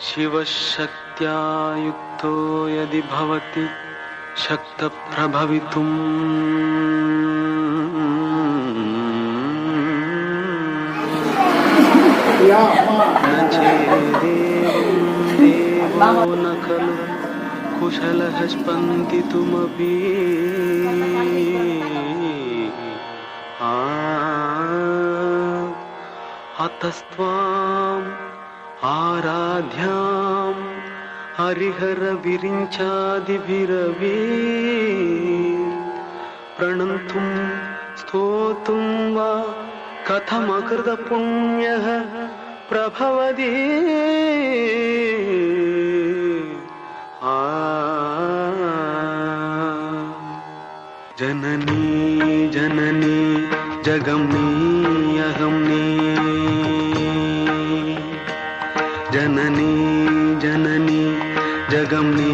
शिवशक्त्या युक्तो यदि भवति शक्तप्रभवितुम् न चेदेवं देवो न खलु कुशलः स्पन्दितुमपि अतस्त्वाम् आराध्यां हरिहर विरिञ्चादिभिरवे प्रणन्तुं स्तोतुं वा कथमकृत पुण्यः प्रभवति जननी जननी जगमनी अहमनी जननी जननी जगमनी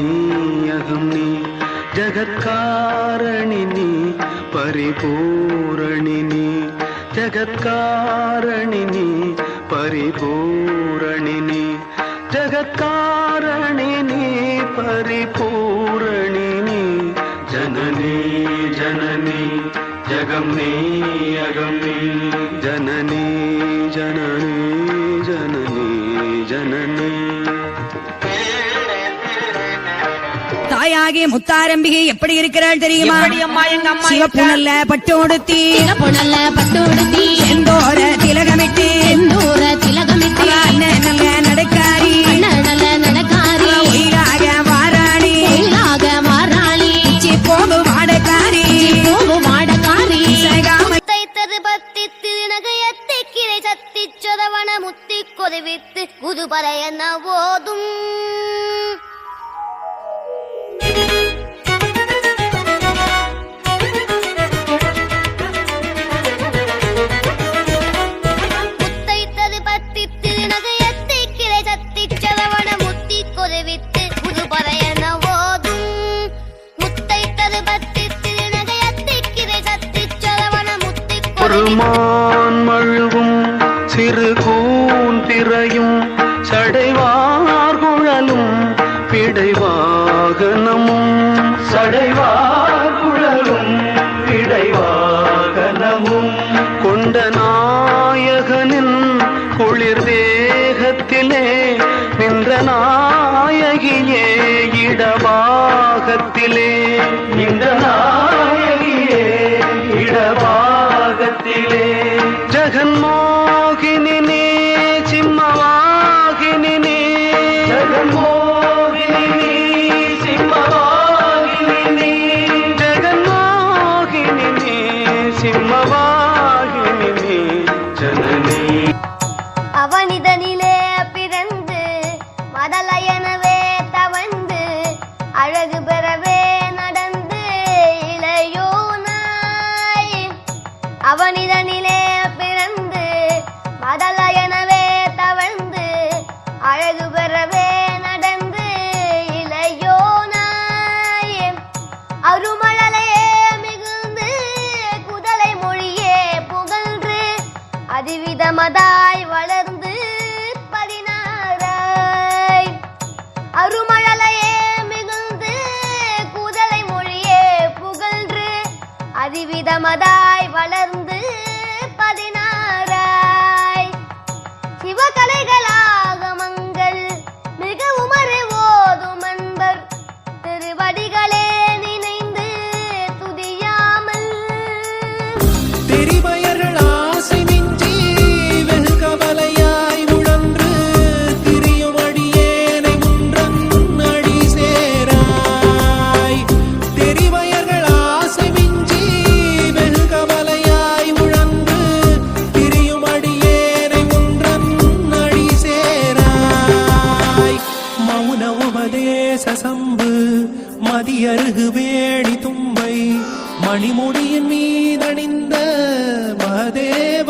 अहमनी जगत्कारणिनी परिपूरणिनी जगत्कारणिनी परिपूरणिनी जगत्कारणिनी परिपूरणिनी जननी जननी जगमनी अगमनी जननी जननी जननी जननी தாயாகிய முத்தாரம்பிகை எப்படி இருக்கிறாள் தெரியுமா? சிவப்பு நல்ல பட்டோடுத்தி செந்தோர திலகமிட்டு நல்ல நடக்காரி ஒயிலாக வாராளி போகு வாடக்காரி சத்திச்சொதவன முத்தி கொதிவித்து குதுபறையன ஓதும் முத்தைத்தது பத்தி திருநகையத்தை கிளை சத்திச்சொதவன முத்தி கொதிவித்து குதுபறையன ஓதும் முத்தைத்தது பத்தி திருநகையத்தை கிளை சத்திச்சொதவன முத்தி பெருமான் மழுவும் சிறு கூன் திரையும் சடைவார் குழலும் பிடைவாகனமும் சடைவார் குழலும் பிடைவாகனமும் கொண்ட நாயகனின் குளிர் தேகத்திலே நின்ற நாயகியே இடபாகத்திலே நின்ற நாயகியே இடபாகத்திலே ஜகன்மோகினி சிம்மவாகினி ஜகன்மோகினி சிம்மவாகினி ஜகன்மோகினி சிம்மவாகினி ஜனனி அவனிதனிலே பிறந்து மதலயனவே தவழ்ந்து அழகு பெறவே நடந்து இளையோனாய் அவனிதனிலே பிறந்து மதலயனவே தவழ்ந்து அழகு பெறவே நடந்து இளையோனாய் அருமழலையே மிகுந்து குதலை மொழியே புகழ்ந்து அதிவிதமதாய் வளர்ந்து 16 அருமழலையே மிகுந்து குதலை மொழியே புகழ்ந்து அதிவிதமதாய் வளர்ந்து 16 சிவகலைகளாகமங்கள் மிகவும் அறிவோதும் அன்பர் திருவடிகளே நினைந்து துதியாமல் தெரிவயர்கள் ஆசை மிஞ்சி வெகு கவலையாய் உழன்று திரியும் அடியேனை முன்றன் அடி சேராய் தெரிவயர்கள் ஆசை மிஞ்சி வெகு கவலையாய் உழன்று திரியும் அடியேனை முன்றன் அடி சேராய் மௌன உபதேச சம்பு மதியருகு வேணி தும்பை மணிமுடியின் மீதணிந்த மகதேவ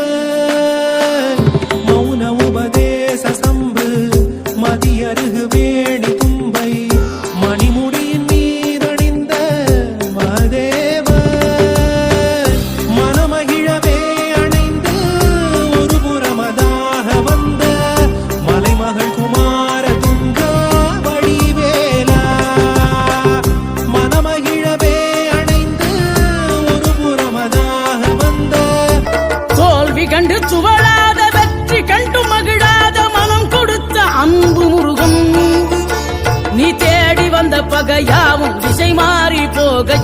மௌன உபதேச சம்பு மதியருகு வேணி தும்பை மணிமுடியின் மீதணிந்த மகதேவ மனமகிழவே அணைந்து ஒரு புறமதாக வந்த மலைமகள் குமார துங்க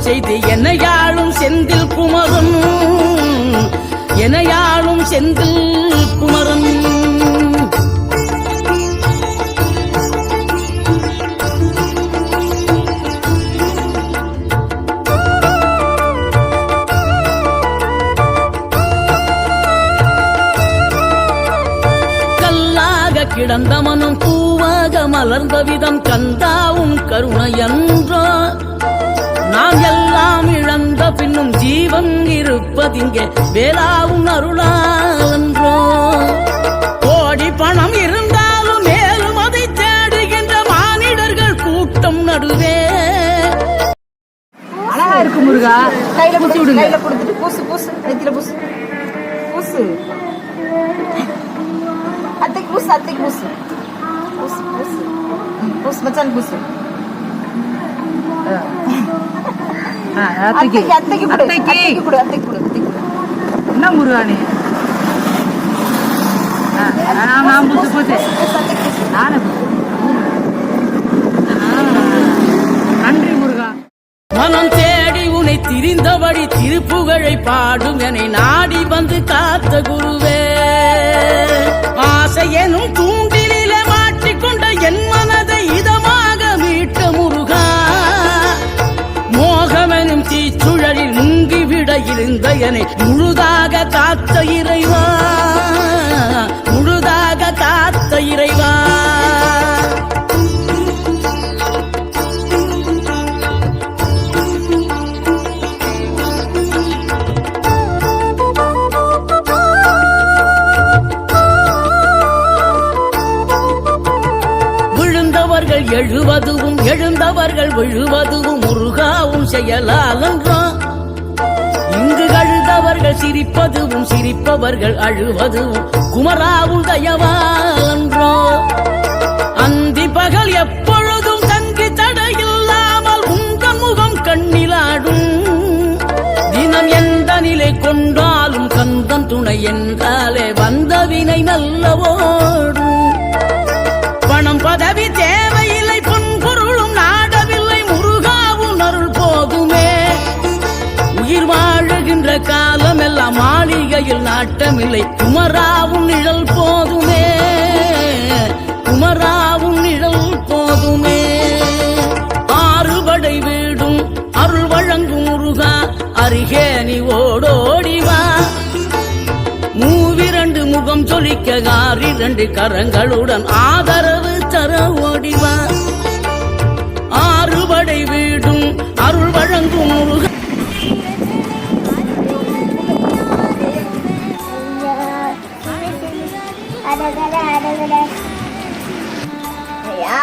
செய்து என்னையாளும் செந்தில் குமரன், என்னையாளும் செந்தில் குமரன். கிடந்த மனம் பூவாக மலர்ந்த விதம் கந்தாவும் கருணை என்றோ, நாம் எல்லாம் இழந்த பின்னும் ஜீவன் இருப்பதிங்கே வேளாவும் அருளால் என்றோ. கோடி பணம் இருந்தாலும் மேலும் அதை தேடுகின்ற மானிடர்கள் கூட்டம் நடுவே. அழகா இருக்கு முருகா. கையில குத்தி விடுங்க. கையில கொடுத்துட்டு பூசு பூசு நெத்தில பூசு பூசு அத்தைக்கு பூசு அத்தைக்கு பூசு பூசு பூசு பூசு மச்சான் பூசு. அத்தைக்கு அத்தைக்கு கொடு அத்தைக்கு கொடு அத்தைக்கு கொடு அத்தைக்கு கொடு. என்ன முருகா நீ? நான் பூசு பூசு நானே நன்றி முருகா. மனம் தேடி உனை திரிந்தபடி திருப்புகழை பாடும் என்னை நாடி வந்து காத்த குருவே. ஆசை எனும் தூண்டிலே மாட்டிக்கொண்ட என் மனதை இதமாக மீட்ட முருகா. மோகமெனும் தீச்சுழலில் முங்கிவிட இருந்த என்னை முழுதாக காத்த இறைவா, முழுதாக காத்த இறைவா. எழுவதுவும் எழுந்தவர்கள் விழுவதுவும் முருகாவும் செயலாலன்றோ. இங்கு அழுதவர்கள் சிரிப்பதுவும் சிரிப்பவர்கள் அழுவதுவும் குமராவும் தயவாலன்றோ. அந்தி பகல் எப்பொழுதும் தங்கி தடையில்லாமல் உங்கள் முகம் கண்ணிலாடும். தினம் எந்த நிலை கொண்டாலும் கந்தன் துணை என்றாலே வந்த வினை நல்லவோடும். பணம் பதவி தேவையில்லை, பொன்பொருளும் நாடவில்லை, முருகாவும் அருள் போதுமே. உயிர் வாழுகின்ற காலம் எல்லாம் மாளிகையில் நாட்டமில்லை, குமராவும் நிழல் போதுமே, குமராவும் நிழல் போதுமே. ஆறுபடை வீடும் அருள் வழங்கும் முருகா, அருகே நீ ஓடோடிவா. மூவிரண்டு முகம் சொலிக்க ஆறிரண்டு கரங்களுடன் ஆதரவு தர ஓடிவா. ஆறுபடை வீடும் அருள் வழங்கும் முருகா. ஐயா